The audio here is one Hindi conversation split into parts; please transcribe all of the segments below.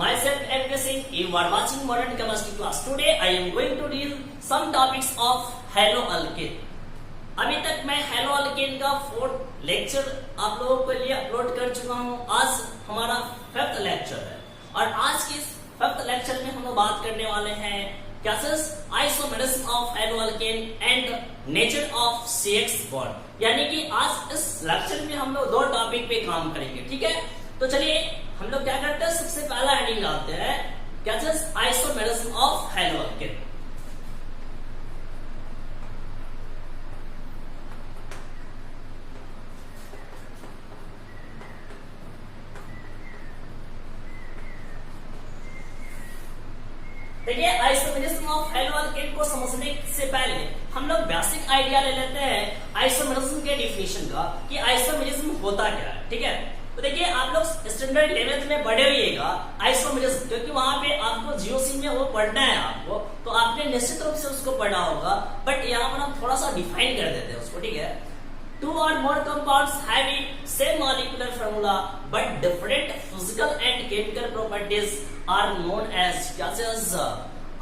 Myself M. K. Singh. You are watching Modern Chemistry class. Today I am going to deal some topics of haloalkane. अभी तक मैं हेलोअल्केन का 4th लेक्चर आप लोगों के लिए अपलोड कर चुका हूं। आज हमारा 5th लेक्चर है और आज के 5th लेक्चर में हम लोग बात करने वाले हैं classes isomerism of haloalkane and nature of CX bond. यानी कि आज इस लेक्चर में हम लोग दो टॉपिक पे काम करेंगे, ठीक है। तो चलिए हम लोग क्या करते हैं, सबसे पहला हेडिंग लाते हैं क्लासेस आइसोमेरिज्म ऑफ हेलोअल्केन। देखिए आइसोमेरिज्म ऑफ हेलोअल्केन को समझने से पहले हम लोग बेसिक आइडिया ले लेते हैं आइसोमेरिज्म के डिफिनेशन का कि आइसोमेरिज्म होता क्या है, ठीक है। तो देखिए आप लोग स्टैंडर्ड 11th में पढ़े होइएगा आइसोमेरिज्म, क्योंकि वहां पे आपको जीओसी में वो पढ़ना है आपको, तो आपने निश्चित रूप से उसको पढ़ा होगा। बट यहाँ पर हम थोड़ा सा डिफाइन कर देते हैं उसको, ठीक है। Two or more compounds having same molecular formula but different physical and chemical properties are known as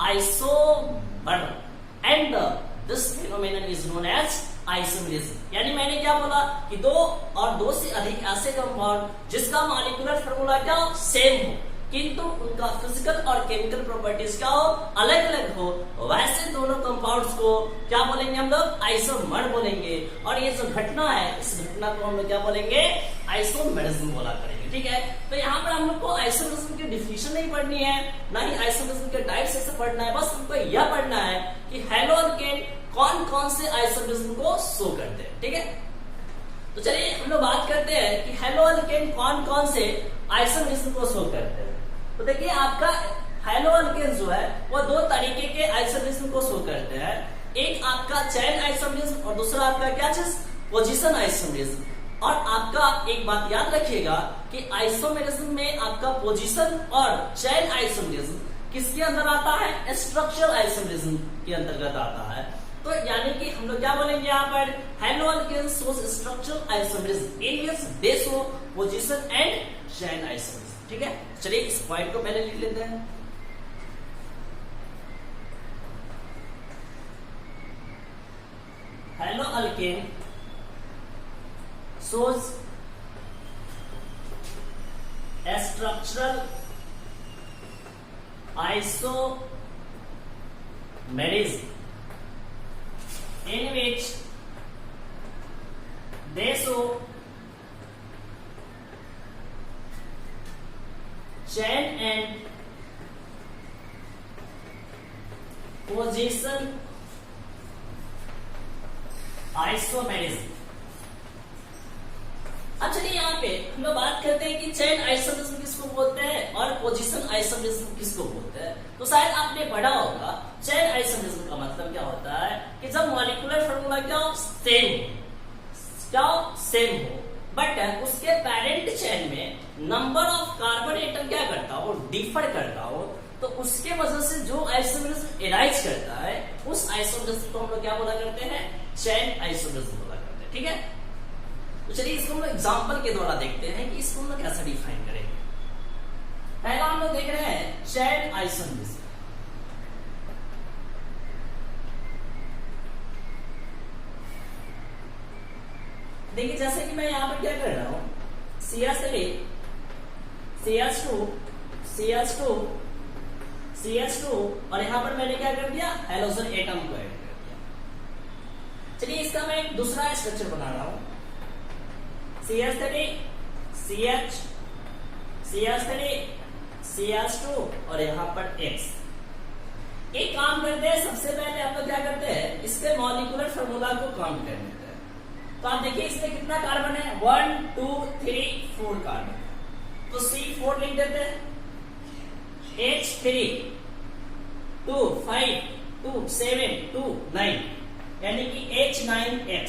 isomer, and this phenomenon is known as isomerism। यानी मैंने क्या बोला कि दो और दो से अधिक ऐसे कंपाउंड जिसका मॉलिक्यूलर फार्मूला क्या हो, सेम हो, किंतु उनका फिजिकल और केमिकल प्रॉपर्टीज क्या हो, अलग अलग हो, वैसे दोनों कंपाउंड्स को क्या बोलेंगे हम लोग, आइसोमर बोलेंगे। और ये जो घटना है इस घटना को हम लोग क्या बोलेंगे, आइसोमेरिज्म बोला करेंगे, ठीक है। तो यहाँ पर हम लोग को आइसोमेरिज्म की डिफिनेशन नहीं पढ़नी है, ना ही आइसोमेरिज्म के टाइप्स ऐसे पढ़ना है, बस हमको यह पढ़ना है कि हेलोअल्केन कौन कौन से आइसोमेरिज्म को शो करते हैं, ठीक है। तो चलिए हम लोग बात करते हैं कि हेलोअल्केन कौन कौन से आइसोमेरिज्म को शो करते हैं। तो देखिए आपका हेलोअल्केन जो है वो दो तरीके के आइसोमेरिज्म को शो करते हैं। एक आपका चेन आइसोमेरिज्म और दूसरा आपका क्या चीज, पोजीशन आइसोमेरिज्म। और आपका एक बात याद रखिएगा कि आइसोमेरिज्म में आपका पोजीशन और चेन आइसोमेरिज्म किसके अंदर आता है, स्ट्रक्चरल आइसोमेरिज्म के अंतर्गत आता है। तो यानी कि हम लोग क्या बोलेंगे यहाँ पर, haloalkane shows structural isomerism in which they show position and chain isomerism, ठीक है। चलिए इस पॉइंट को पहले लिख लेते हैं। हेलोअल्केन shows structural isomerism in which they show chain and position isomerism। अब चलिए यहाँ पे हम लोग बात करते हैं कि चेन आइसोमेरिज्म किसको बोलते हैं और पोजीशन आइसोमेरिज्म किसको बोलते हैं। तो शायद आपने पढ़ा होगा चेन आइसोमेरिज्म का मतलब क्या होता है कि जब मॉलिक्यूलर फार्मूला क्या हो, सेम हो, बट उसके पेरेंट चेन में नंबर ऑफ कार्बन एटम क्या करता हो, डिफर करता हो, तो उसके वजह से जो आइसोमेरिज्म एराइज करता है उस आइसोमेरिज्म को हम लोग क्या बोला करते हैं, चेन आइसोमेरिज्म बोला करते हैं, ठीक है। तो चलिए इसको हम लोग एग्जाम्पल के द्वारा देखते हैं कि इसको हम लोग कैसे डिफाइन करेंगे। पहला हम लोग देख रहे हैं चेन आइसोमेरिज्म। देखिए जैसे कि मैं यहाँ पर क्या कर रहा हूं, CH3 CH2 CH2 CH2 और यहां पर मैंने क्या कर दिया, हेलोजन एटम को ऐड कर दिया। चलिए इसका मैं एक दूसरा स्ट्रक्चर बना रहा हूं, CH3 CH CH3 CH2 और यहां पर X। एक काम करते हैं, सबसे पहले आप लोग क्या करते हैं, इसके मॉलिक्यूलर फार्मूला को काउंट कर लेते हैं। तो आप देखिए इसमें कितना कार्बन है, 1 2 3 4 कार्बन। तो C4 लिख देते हैं, H3 2 5 2 7 2 9 यानी कि H9X।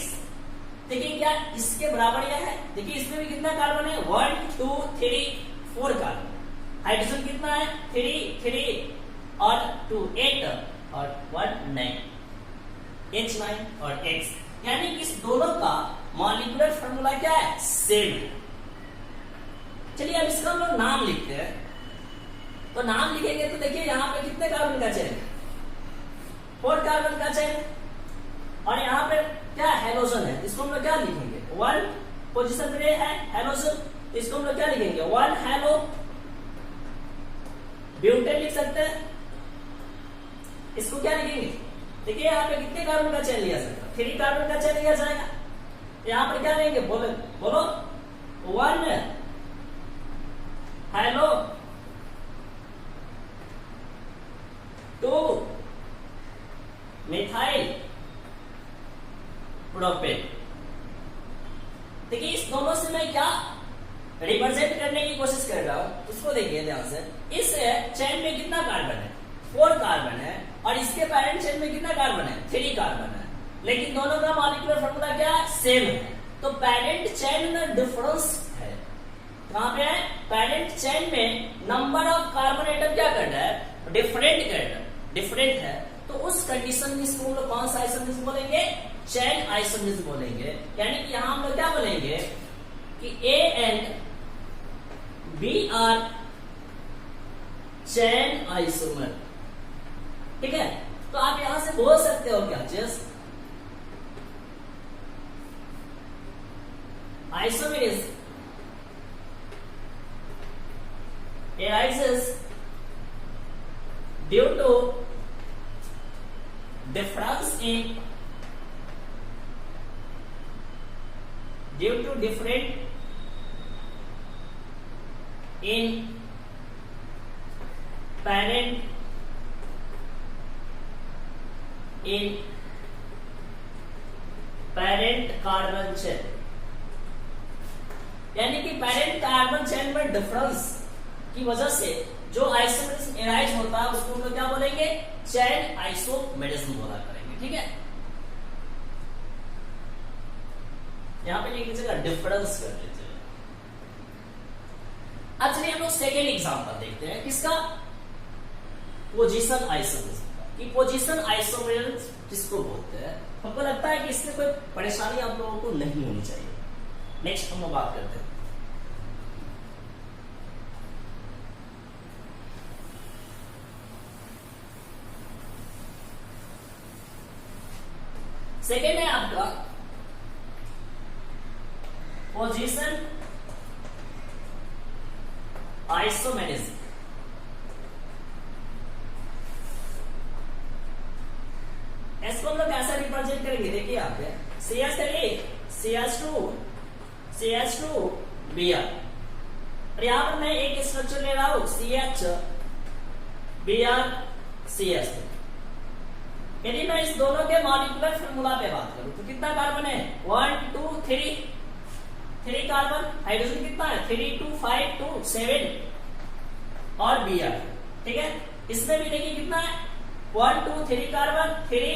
देखिए क्या इसके बराबर यह है, देखिए इसमें भी कितना कार्बन है, 1 2 3 4 कार्बन। हाइड्रोजन कितना है, 3 3 और 2 8 और 1 9, H9 और X। यानी कि इस दोनों का मॉलिक्यूलर फार्मूला क्या है, सेम है। चलिए अब इसका हम लोग नाम लिखते हैं। तो नाम लिखेंगे तो देखिए यहाँ पे कितने कार्बन का चेन है, 4 कार्बन का चेन है। और यहाँ पे क्या हेलोजन है, इसको हम लोग क्या लिखेंगे, 1 पोजीशन पे है हेलोजन, इसको हम लोग क्या लिखेंगे, 1 हेलो ब्यूटेन लिख सकते हैं। इसको क्या लिखेंगे, देखिए यहाँ पे कितने कार्बन का चेन लिया सकता है, 3 कार्बन का चेन लिया जाएगा। यहाँ पर क्या लेंगे, बोलो बोलो 1 हेलो 2 मिथाइल प्रोपेन। देखिए इस दोनों से मैं क्या रिप्रेजेंट करने की कोशिश कर रहा हूं, उसको देखिए ध्यान से। इस चेन में कितना कार्बन है, 4 कार्बन है, और इसके पैरेंट चेन में कितना कार्बन है, 3 कार्बन है, लेकिन दोनों का मॉलिक्यूलर फार्मूला क्या है, सेम है। तो पैरेंट चेन में डिफरेंस है, कहां पे है, पैरेंट चेन में नंबर ऑफ कार्बन एटम क्या कर रहा है, डिफरेंट है। तो उस कंडीशन में इसको हम लोग कौन सा आइसोमरिज्म बोलेंगे, चेन आइसोमरिज्म बोलेंगे। यानी कि यहां हम लोग क्या बोलेंगे कि A and B are chain isomer, ठीक है। तो आप यहां से बोल सकते हो क्या, just isomerism arises due to difference in different in parent carbon chain. यानी कि पैरेंट कार्बन चेन में डिफरेंस की वजह से जो आइसोमेरिज्म एराइज होता है उसको हम लोग क्या बोलेंगे, चेन आइसोमेरिज्म बोला करेंगे, ठीक है। यहां पे लिख लीजिएगा डिफरेंस कर लीजिए। अब चलिए हम लोग सेकेंड एग्जांपल देखते हैं, किसका, पोजीशन आइसोमेरिज्म का। कि पोजीशन आइसोमेरिज्म किसको बोलते हैं, हमको लगता है कि इसमें कोई परेशानी आप लोगों को नहीं होनी चाहिए। नेक्स्ट हम लोग बात करते हैं सेकेंड है आपका पोजीशन आइसोमेरिज्म। इसको हम लोग ऐसा रिप्रेजेंट करेंगे, देखिए यहाँ पे CH2 Br, और यहां पर मैं एक स्ट्रक्चर ले रहा हूं CH Br CH2। यदि मैं इस दोनों के मॉलिक्यूलर फार्मूला पे बात करूं तो कितना कार्बन है, 1 2 3 कार्बन, हाइड्रोजन कितना है 3 2 5 2 7 और Br, ठीक है। इसमें भी देखिए कितना है 1 2 3 कार्बन 3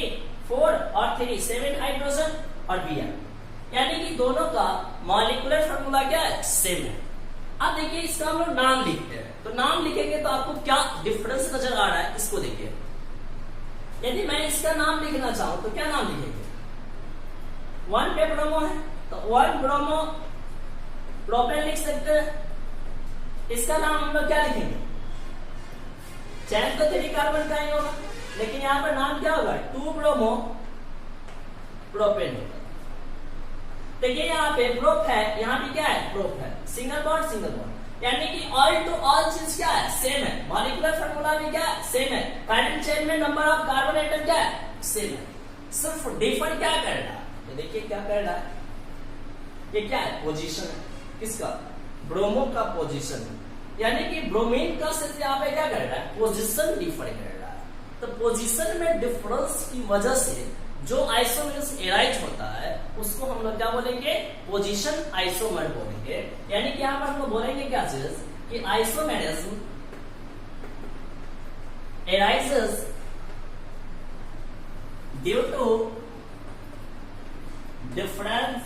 4 और 3 7 हाइड्रोजन और Br। यानी कि दोनों का मॉलिक्यूलर फार्मूला क्या है, सेम है। अब देखिए इसका हम लोग नाम लिखते हैं, तो नाम लिखेंगे तो आपको क्या डिफरेंस नजर आ रहा है, इसको देखिए। यदि मैं इसका नाम लिखना चाहूं तो क्या नाम लिखेंगे, 1 पे ब्रोमो है तो 1 ब्रोमो प्रोपेन लिख सकते हैं। इसका नाम हम लोग क्या लिखेंगे, चैन तो 3 कार्बन का ही होगा, लेकिन यहां पर नाम क्या होगा, 2 ब्रोमो प्रोपेन होगा। देखिए यहाँ पे प्रोप है, यहाँ भी क्या है, प्रोप है, सिंगल बॉन्ड, यानी कि ऑल टू ऑल चीज क्या है, सेम है। मॉलिक्यूलर फार्मूला भी क्या है, सेम है। पैरेंट चेन में नंबर ऑफ कार्बन एटम क्या है, सेम है। सिर्फ डिफर क्या कर रहा है, ये देखिए क्या कर रहा है, ये क्या है, पोजीशन है, किसका, ब्रोमो का पोजीशन है। यानी कि ब्रोमीन का सिर्फ यहाँ पे क्या कर रहा है, पोजीशन डिफर कर रहा है। तो पोजीशन में डिफरेंस की वजह से जो आइसोमेरिज्म एराइज होता है उसको हम लोग क्या बोलेंगे, पोजीशन आइसोमर बोलेंगे। यानी कि यहां पर हम लोग बोलेंगे क्या चीज, कि isomerism arises due to difference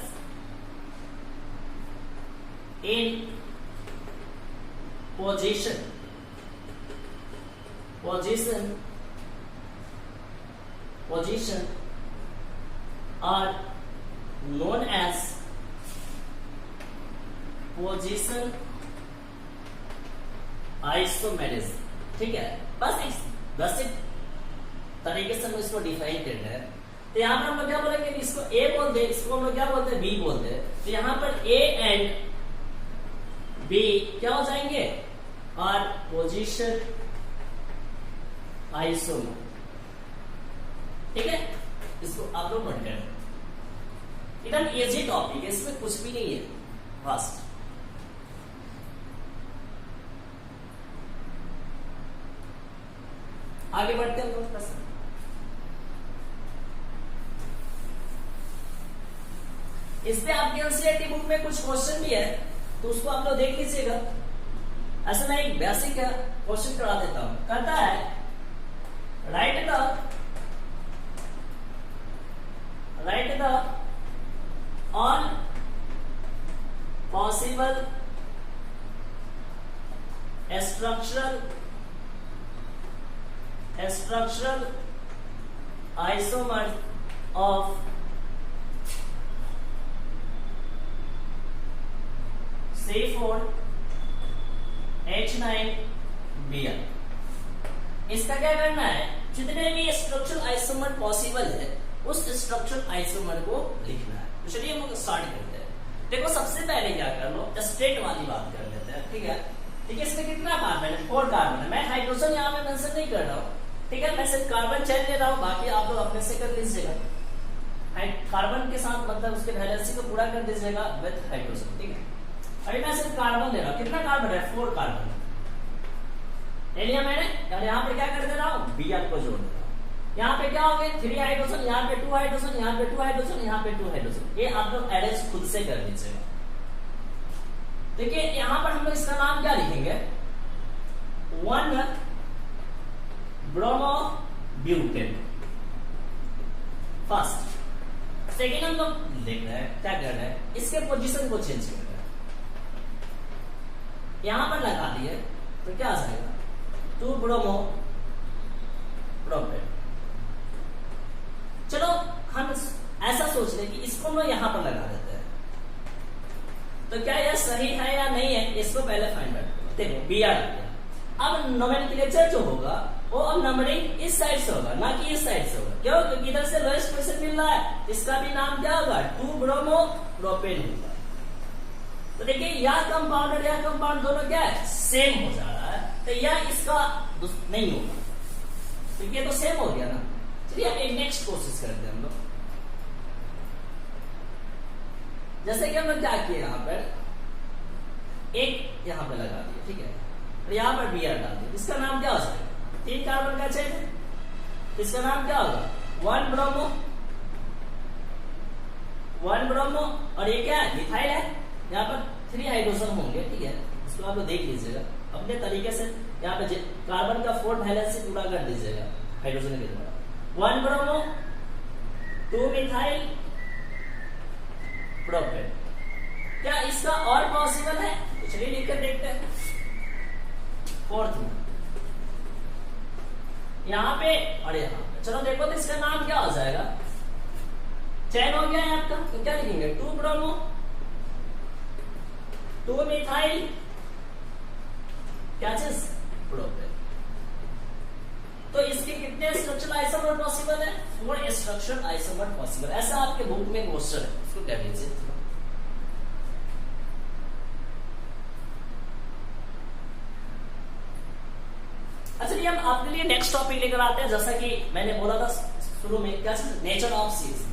in position are known as position isomerism। ठीक है, बस इस बेसिक तरीके से हम इसको डिफाइन करना है। तो यहाँ पर हम लोग क्या बोलेंगे, इसको ए बोलते हैं, इसको हम लोग क्या बोलते हैं, बी बोलते हैं। तो यहाँ पर ए एंड बी क्या हो जाएंगे, आर पोजीशन आइसोमर। ठीक है, इसको आप लोग नोट करें, एकदम इजी टॉपिक है, इसमें कुछ भी नहीं है फास्ट। आगे बढ़ते हैं हम प्रश्न। इस पे आपके एनसीईआरटी बुक में कुछ क्वेश्चन भी है, तो उसको आप लोग देख लीजिएगा। ऐसे मैं एक बेसिक क्वेश्चन करा देता हूं। कहता है right the all possible structural isomers of C4H9Br। इसका क्या करना है, जितने भी स्ट्रक्चरल आइसोमर पॉसिबल है उस स्ट्रक्चरल आइसोमर को लिखना है। तो चलिए हम लोग स्टार्ट करते हैं। देखो सबसे पहले क्या कर लो, स्टेट वाली बात कर लेते हैं। ठीक है, ठीक है, इसमें कितना कार्बन है, 4 कार्बन है। मैं हाइड्रोजन यहाँ पे मेंशन नहीं कर रहा हूँ, ठीक है, मैं सिर्फ कार्बन चेन ले रहा हूँ, बाकी आप लोग अपने से कर लीजिएगा। कार्बन के साथ मतलब उसके वैलेंसी को पूरा कर दीजिएगा विद हाइड्रोजन। ठीक है, अभी मैं सिर्फ कार्बन ले रहा हूँ, कितना कार्बन है, 4 कार्बन ले लिया मैंने। और यहाँ पे क्या कर दे रहा हूँ, Br को जोड़ दे रहा हूँ। यहाँ पे क्या हो गया, 3 हाइड्रोजन, यहाँ पे 2 हाइड्रोजन, यहाँ पे 2 हाइड्रोजन, यहाँ पे 2 हाइड्रोजन। ये आप लोग एरेंज खुद से कर लीजिएगा। देखिए यहाँ पर हम लोग इसका नाम क्या लिखेंगे, 1 ब्रोमो ब्यूटेन फर्स्ट। सेकेंड हम लोग लिख रहे हैं, क्या कर रहे हैं, इसके पोजीशन को चेंज कर रहे हैं। यहां पर लगा दिए तो क्या आ जाएगा, 2 ब्रोमो प्रोपेन। चलो हम ऐसा सोच रहे कि इसको हम यहां पर लगा देते हैं, तो क्या यह सही है या नहीं है, इसको पहले फाइंड आउट करो। देखो Br, अब नोमेनक्लेचर जो होगा वो अब नंबरिंग इस साइड से होगा, ना कि इस साइड से होगा। क्यों, क्योंकि इधर से लोएस्ट पोजीशन मिल रहा है, इसका भी नाम क्या होगा, 2 ब्रोमो प्रोपेन होगा। तो देखिए यह कंपाउंड और यह कंपाउंड दोनों क्या है, सेम हो जा रहा है, तो यह इसका नहीं होगा, तो ये तो सेम हो गया ना। चलिए अब एक नेक्स्ट कोशिश करते हैं हम लोग। जैसे कि हम लोग क्या किए, यहाँ पर एक यहाँ पे लगा दिया, ठीक है, और यहाँ पर Br डाल दिया। इसका नाम क्या हो जाएगा, 3 कार्बन का चेन है, इसका नाम क्या होगा, 1 ब्रोमो, और ये क्या है, मिथाइल है। यहाँ पर 3 हाइड्रोजन होंगे, ठीक है, इसको आप लोग देख लीजिएगा अपने तरीके से। यहाँ पे कार्बन का 4 वैलेंसी पूरा कर दीजिएगा हाइड्रोजन के द्वारा। 1 ब्रोमो 2 मिथाइल प्रोपेन। क्या इसका और पॉसिबल है, तो चलिए लिखकर देखते हैं। 4th में यहाँ पे और यहाँ पे, चलो देखो तो इसका नाम क्या हो जाएगा, चैन हो गया है आपका। तो क्या लिखेंगे, 2 ब्रोमो 2 मिथाइल क्या चीज, प्रोपेन। तो इसके कितने स्ट्रक्चरल आइसोमर पॉसिबल है, 4 स्ट्रक्चरल आइसोमर पॉसिबल। ऐसा आपके बुक में क्वेश्चन है, उसको क्या लीजिए। अच्छा, ये हम आपके लिए नेक्स्ट टॉपिक लेकर आते हैं। जैसा कि मैंने बोला था शुरू में, क्या नेचर ऑफ सीज।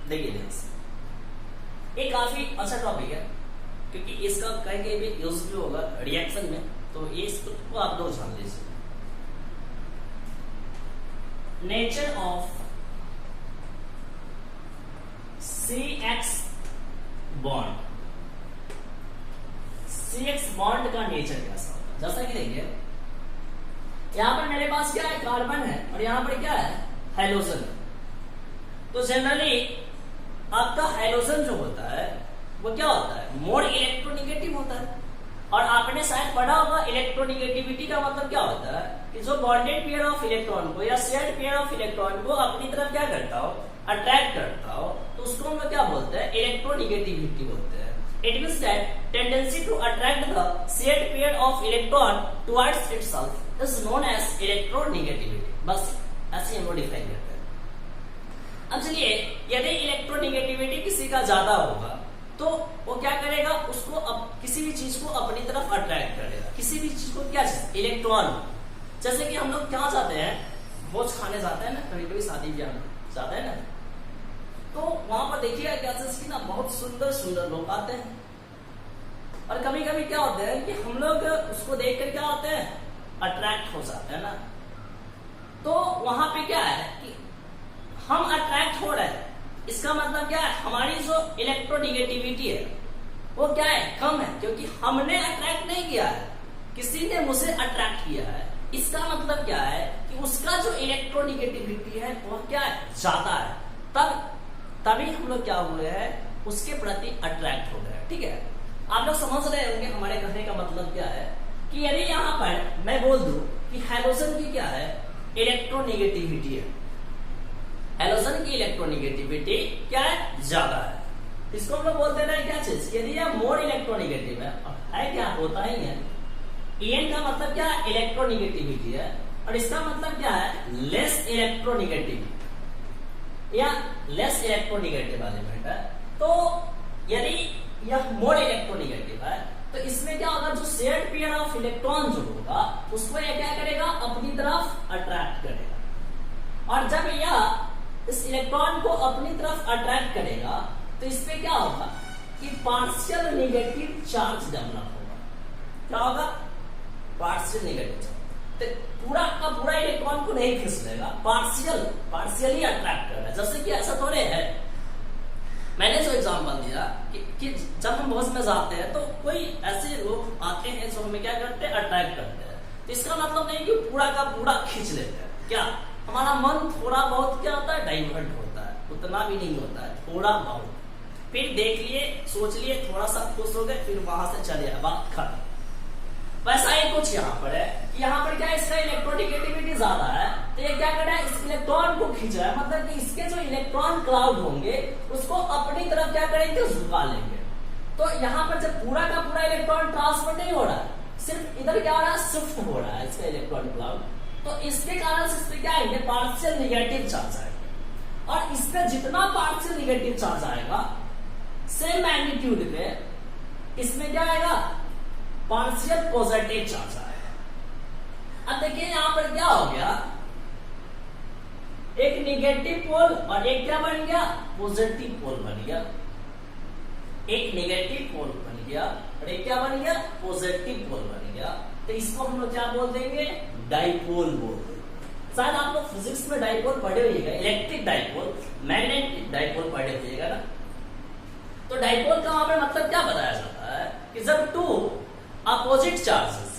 देखिए ये काफी अच्छा टॉपिक है, क्योंकि इसका कहीं कहीं भी यूज भी होगा रिएक्शन में, तो ये इसको आप लोग जान लीजिए। Nature of CX bond, CX bond का नेचर कैसा होता है। जैसा कि देखिए यहां पर मेरे पास क्या है, कार्बन है, और यहां पर क्या है, हाइड्रोजन है। तो जनरली आपका हाइड्रोजन जो होता है वो क्या होता है, मोर इलेक्ट्रोनिगेटिव होता है। और आपने शायद पढ़ा होगा इलेक्ट्रोनिगेटिविटी का मतलब क्या होता है, कि जो बॉन्डेड पेयर ऑफ इलेक्ट्रॉन को या शेयर्ड पेयर ऑफ इलेक्ट्रॉन को अपनी तरफ क्या करता हो, अट्रैक्ट करता हो, तो उसको हम लोग क्या बोलते इलेक्ट्रोनेगेटिविटी बोलते हैं। It means that tendency to attract the shared pair of electron towards itself is known as electronegativity. बस ऐसे हम डिफाइन करते हैं। अब चलिए, यदि इलेक्ट्रोनेगेटिविटी किसी का ज्यादा होगा तो वो क्या करेगा, उसको किसी भी चीज को अपनी तरफ अट्रैक्ट करेगा। किसी भी चीज को, क्या चीज, इलेक्ट्रॉन। जैसे कि हम लोग क्या जाते हैं, भोज खाने जाते हैं ना, कभी कभी शादी ब्याह में जाते हैं ना, तो वहां पर देखिएगा क्या चीज ना, बहुत सुंदर सुंदर लोग आते हैं। और कभी कभी क्या होता है कि हम लोग उसको देख कर क्या होते हैं, अट्रैक्ट हो जाते हैं ना। तो वहां पे क्या है कि हम अट्रैक्ट हो रहे हैं, इसका मतलब क्या है, हमारी जो इलेक्ट्रोनेगेटिविटी है वो क्या है, कम है, क्योंकि हमने अट्रैक्ट नहीं किया है, किसी ने मुझे अट्रैक्ट किया है। इसका मतलब क्या है कि उसका जो इलेक्ट्रोनेगेटिविटी है वो क्या है, ज्यादा है। तभी हम लोग क्या हुए हैं, उसके प्रति अट्रैक्ट हो गए। ठीक है, आप लोग समझ रहे होंगे हमारे कहने का मतलब क्या है कि यदि यहां पर मैं बोल दूं कि हैलोजन की क्या है, इलेक्ट्रोनेगेटिविटी है, हैलोजन की इलेक्ट्रोनेगेटिविटी क्या है, ज्यादा है। इसको हम लोग बोलते हैं क्या चीज, यदि यह मोर इलेक्ट्रोनेगेटिव है क्या, होता ही है। En का मतलब क्या है, इलेक्ट्रोनेगेटिविटी है, और इसका मतलब क्या है, लेस इलेक्ट्रोनेगेटिव या लेस इलेक्ट्रोनेगेटिव एलिमेंट है। तो यदि यह मोर इलेक्ट्रोनेगेटिव है तो इसमें क्या होगा, जो शेयर्ड पेयर ऑफ इलेक्ट्रॉन जो होगा उसको यह क्या करेगा, अपनी तरफ अट्रैक्ट करेगा। और जब यह इस इलेक्ट्रॉन को अपनी तरफ अट्रैक्ट करेगा तो इसमें क्या होगा कि पार्शियल नेगेटिव चार्ज डेवलप होगा। क्या होगा, पार्शियल नेगेटिव चार्ज। तो पूरा का पूरा इलेक्ट्रॉन को नहीं खींच लेगा, पार्शियली अट्रैक्ट कर रहा है। जैसे कि ऐसा थोड़े है, मैंने जो एग्जांपल दिया कि जब हम बस में जाते हैं तो कोई ऐसे लोग आते हैं जो हमें क्या करते हैं, अट्रैक्ट करते हैं। तो इसका मतलब नहीं कि पूरा का पूरा खींच लेते हैं, क्या हमारा मन थोड़ा बहुत क्या होता है, डाइवर्ट होता है, उतना भी नहीं होता है, थोड़ा बहुत। फिर देख लिए, सोच लिए, थोड़ा सा खुश हो गए, फिर वहां से चले आए, बात खत्म। वैसा ही कुछ यहाँ पर है कि यहाँ पर क्या है, इसका इलेक्ट्रोनेगेटिविटी ज्यादा है, तो ये क्या कर रहा है, इस इलेक्ट्रॉन को खींच रहा है। मतलब कि इसके जो इलेक्ट्रॉन क्लाउड होंगे उसको अपनी तरफ क्या करेंगे, झुका लेंगे। तो यहाँ पर जब पूरा का पूरा इलेक्ट्रॉन ट्रांसफर नहीं हो रहा है, सिर्फ इधर क्या हो रहा है, शिफ्ट हो रहा है इसका इलेक्ट्रॉन क्लाउड। तो इसके कारण से इसमें क्या आएंगे, पार्शियल नेगेटिव चार्ज आएंगे। और इसमें जितना पार्शियल नेगेटिव चार्ज आएगा सेम मैग्नीट्यूड पे, इसमें क्या आएगा, पार्शियल पॉजिटिव चार्ज आएगा। अब देखिए यहां पर क्या हो गया, एक नेगेटिव पोल और एक क्या बन गया, पॉजिटिव पोल बन गया। एक नेगेटिव पोल बन गया और एक क्या बन गया, पॉजिटिव पोल बन गया। तो इसको हम लोग क्या बोल देंगे, डाइपोल बोल देंगे। शायद आप लोग फिजिक्स में डाइपोल पढ़े होइएगा, इलेक्ट्रिक डाइपोल, मैग्नेटिक डाइपोल पढ़े होइएगा ना। तो डाइपोल का वहां पर मतलब क्या बताया जाता है कि जब टू अपोजिट चार्जेस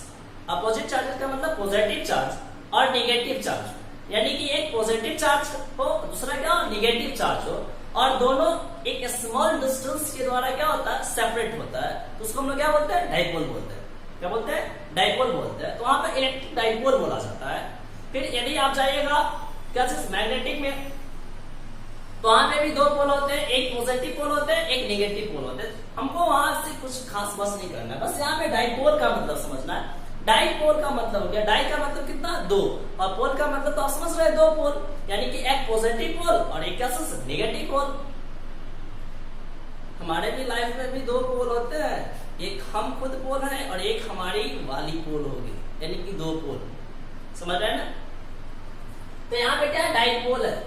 का मतलब पॉजिटिव चार्ज और नेगेटिव चार्ज, यानी कि एक पॉजिटिव चार्ज हो, दूसरा क्या हो, नेगेटिव चार्ज हो, और दोनों एक स्मॉल डिस्टेंस के द्वारा क्या होता है, सेपरेट होता है, तो उसको हम लोग क्या बोलते हैं, डाइपोल बोलते हैं। क्या बोलते हैं, डाइपोल बोलते हैं। तो वहां पर इलेक्ट्रिक डाइपोल बोला जाता है। फिर यदि आप जाइएगा क्या चीज, मैग्नेटिक में, तो वहां पे भी दो पोल होते हैं, एक पॉजिटिव पोल होते हैं, एक नेगेटिव पोल होते हैं। हमको वहां से कुछ खास बस नहीं करना है, बस यहाँ पे डाइपोल का मतलब समझना है। डाइपोल का मतलब हो गया, डाई का मतलब कितना, दो, और पोल का मतलब तो आप समझ रहे हैं, दो पोल, यानी कि एक पॉजिटिव पोल और एक क्या, नेगेटिव पोल। हमारे भी लाइफ में भी दो पोल होते हैं, एक हम खुद पोल है और एक हमारी वाली पोल होगी, यानी कि दो पोल, समझ रहे हैं ना। तो यहाँ पे क्या है, डाइपोल है,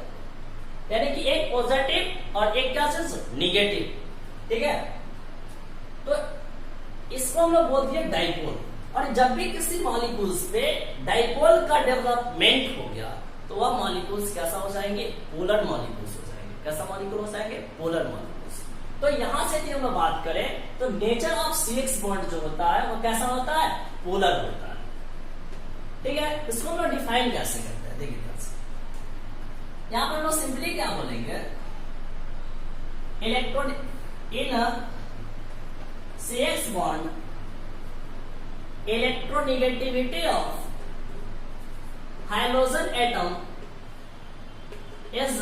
यानी कि एक पॉजिटिव और एक क्या चीज, निगेटिव। ठीक है, तो इसको हम लोग बोल दिए डाइपोल। और जब भी किसी मॉलिक्यूल्स पे डाइपोल का डेवलपमेंट हो गया तो वह मॉलिक्यूल्स कैसा हो जाएंगे, पोलर मॉलिक्यूल्स हो जाएंगे। कैसा मॉलिक्यूल हो जाएंगे, पोलर मॉलिक्यूल्स। तो यहां से यदि हम बात करें तो नेचर ऑफ CX बॉन्ड जो होता है वो कैसा होता है, पोलर होता है। ठीक है, इसको हम लोग डिफाइन कैसे करते हैं, देखिए यहां पर हम लोग सिंपली क्या बोलेंगे, electron in CX bond electronegativity of halogen atom is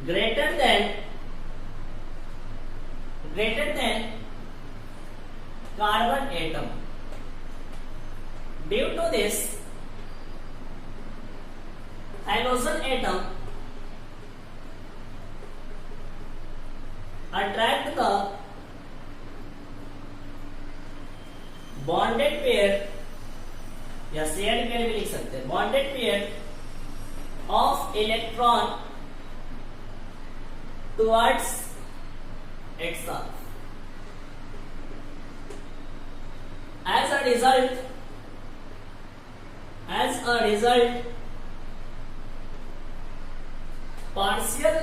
greater than greater than carbon atom. Due to this, halogen atom attract the bonded pair या शेयर पेयर भी लिख सकते हैं, bonded pair of electron towards itself. As a result, partial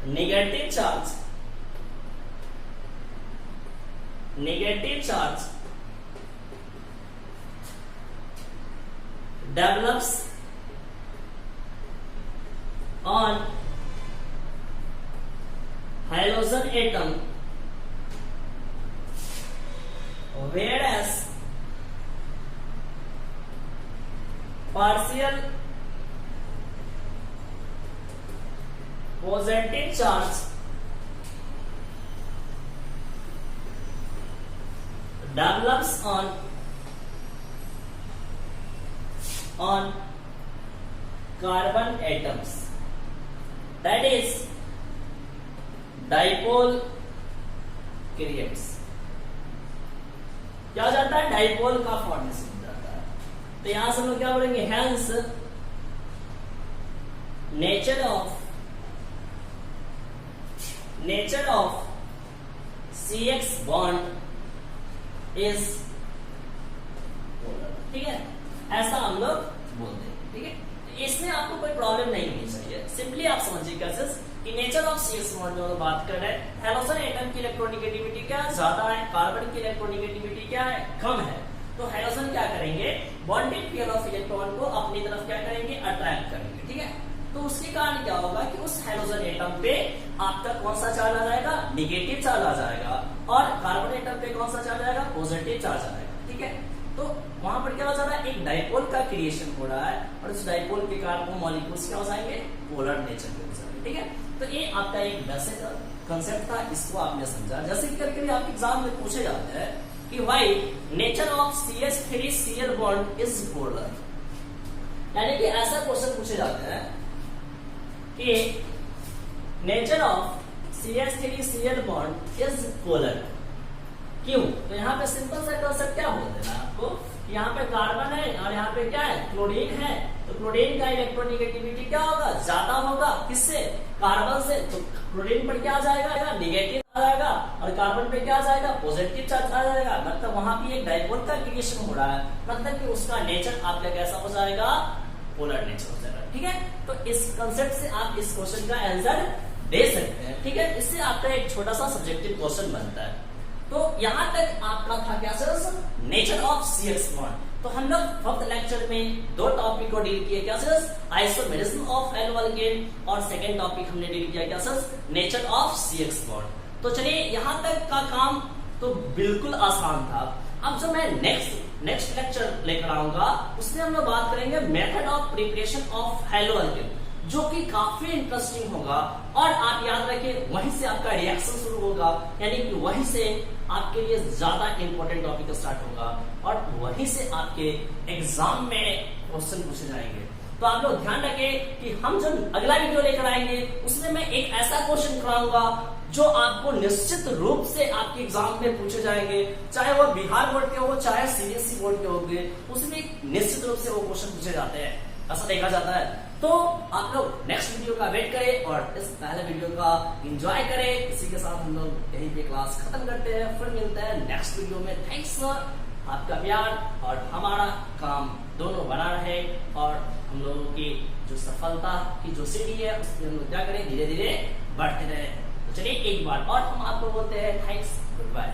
negative charge develops on halogen atom, whereas partial positive charge develops on carbon atoms, that is dipole creates. क्या हो जाता है? डाइपोल का फॉर्मेशन हो जाता है। तो यहां से हम लोग क्या बोलेंगे? Hence nature of CX bond is polar. ठीक है, ऐसा हम लोग बोलते हैं। ठीक है, इसमें आपको कोई प्रॉब्लम नहीं होनी चाहिए। सिंपली आप समझिए कैसे कि नेचर ऑफ CX बॉन्ड जो बात कर रहे हैं, हेलोजन एटम की इलेक्ट्रोनेगेटिविटी क्या ज्यादा है, कार्बन की इलेक्ट्रोनेगेटिविटी क्या है, कम है। तो हेलोजन क्या करेंगे? बॉन्डेड पेयर ऑफ इलेक्ट्रॉन को अपनी तरफ क्या करेंगे? अट्रैक्ट करेंगे। ठीक है, तो उसके कारण क्या होगा कि उस हेलोजन एटम पे आपका कौन सा चार्ज आ जाएगा? निगेटिव चार्ज आ जाएगा, और कार्बन एटम पे कौन सा चार्ज आएगा? पॉजिटिव चार्ज आएगा। ठीक है, तो वहां पर क्या हो जा रहा है? एक डाइपोल का क्रिएशन हो रहा है, और उस डाइपोल के कारण वो मॉलिक्यूल्स क्या हो जाएंगे? पोलर नेचर के हो जाएंगे। ठीक है, तो ये आपका एक बेसिक कंसेप्ट था, इसको आपने समझा। जैसे कि कभी-कभी आपके एग्जाम में पूछे जाते हैं कि why nature of CH3Cl bond is polar, यानी कि ऐसा क्वेश्चन पूछे जाते हैं कि nature of CH3Cl bond is polar, क्यों? तो यहाँ पे सिंपल सा कंसेप्ट क्या बोल देना आपको, यहाँ पे कार्बन है और यहाँ पे क्या है? क्लोरीन है। तो क्लोरीन का इलेक्ट्रोनेगेटिविटी क्या होगा? ज्यादा होगा। किससे? कार्बन से। तो क्लोरीन पर क्या आ जाएगा? निगेटिव आ जाएगा, और कार्बन पे क्या आ जाएगा? पॉजिटिव चार्ज आ जाएगा। मतलब वहां भी एक डाइपोल का क्रिएशन हो रहा है, मतलब कि उसका नेचर आपका कैसा हो जाएगा? पोलर नेचर हो जाएगा। ठीक है, तो इस कंसेप्ट से आप इस क्वेश्चन का आंसर दे सकते हैं। ठीक है, इससे आपका एक छोटा सा सब्जेक्टिव क्वेश्चन बनता है। तो यहां तक आपका था क्या sir? Nature of CX bond. तो हम लोग फर्स्ट लेक्चर में दो टॉपिक को डील किया, क्या sir? Isomerism of hello alkane, और सेकंड टॉपिक हमने डील किया क्या sir? Nature of CX bond. तो चलिए यहां तक का काम तो बिल्कुल आसान था। अब जो मैं नेक्स्ट लेक्चर लेकर आऊंगा उसमें हम लोग बात करेंगे method of preparation of hello alkane, जो कि काफी इंटरेस्टिंग होगा। और आप याद रखिए वहीं से आपका रिएक्शन शुरू होगा, यानी कि वहीं से आपके लिए ज्यादा इंपॉर्टेंट टॉपिक स्टार्ट होगा, और वहीं से आपके एग्जाम में क्वेश्चन पूछे जाएंगे। तो आप लोग ध्यान रखें कि हम जो अगला वीडियो लेकर आएंगे उसमें मैं एक ऐसा क्वेश्चन कराऊंगा जो आपको निश्चित रूप से आपके एग्जाम में पूछे जाएंगे, चाहे वो बिहार बोर्ड के हो चाहे CBSE बोर्ड के होंगे, उसमें निश्चित रूप से वो क्वेश्चन पूछे जाते हैं, ऐसा देखा जाता है। तो आप लोग नेक्स्ट वीडियो का वेट करें और इस पहले वीडियो का एंजॉय करें। इसी के साथ हम लोग यहीं पे क्लास खत्म करते हैं, फिर मिलते हैं नेक्स्ट वीडियो में। थैंक्स सर, आपका प्यार और हमारा काम दोनों बना रहे, और हम लोगों की जो सफलता की जो सीढ़ी है उसमें हम लोग क्या करें? धीरे धीरे बढ़ते रहे। तो चलिए एक बार और हम आपको बोलते हैं थैंक्स, गुड बाय।